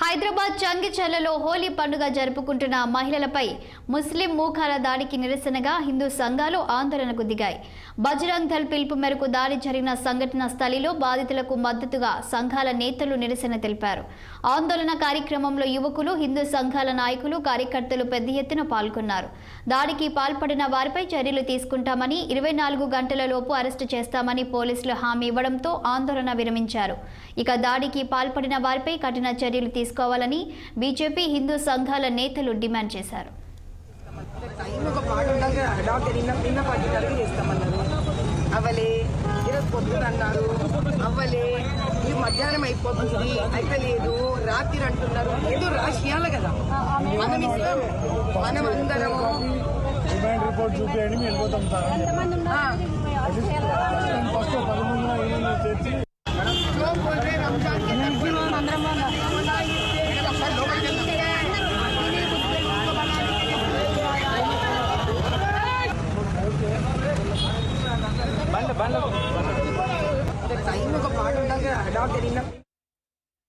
హైదరాబాద్ చంగిచెర్లలో హోలీ పండుగ జరుపుకుంటున్న మహిళలపై ముస్లిం మూకాల దాడికి నిరసనగా హిందూ సంఘాలు ఆందోళనకు దిగాయి. బజరంగ్ దళ్ పిలుపు మేరకు దాడి జరిగిన సంఘటన స్థలిలో బాధితులకు మద్దతుగా సంఘాల నేతలు నిరసన తెలిపారు. ఆందోళన కార్యక్రమంలో యువకులు, హిందూ సంఘాల నాయకులు, కార్యకర్తలు పెద్ద ఎత్తున పాల్గొన్నారు. దాడికి పాల్పడిన వారిపై చర్యలు తీసుకుంటామని, 24 గంటలలోపు అరెస్టు చేస్తామని పోలీసులు హామీ ఇవ్వడంతో ఆందోళన విరమించారు. ఇక దాడికి పాల్పడిన వారిపై కఠిన చర్యలు తీసుకోవాలని బీజేపీ, హిందూ సంఘాల నేతలు డిమాండ్ చేశారు. అవలే ఈరోజు పొద్దున అన్నారు, అవ్వలే ఇది మధ్యాహ్నం అయిపోతుంది, అయిపోలేదు, రాత్రి అంటున్నారు. ఏదో రాసియాలి కదా, మనం ఇస్తాం. మనం అందరము రిపోర్ట్ చూపించండి, మేము వెళ్ళిపోతాం సార్. ఫస్ట్ 11 తెచ్చి టైం ఒక పాట ఉండగా అడాప్ట్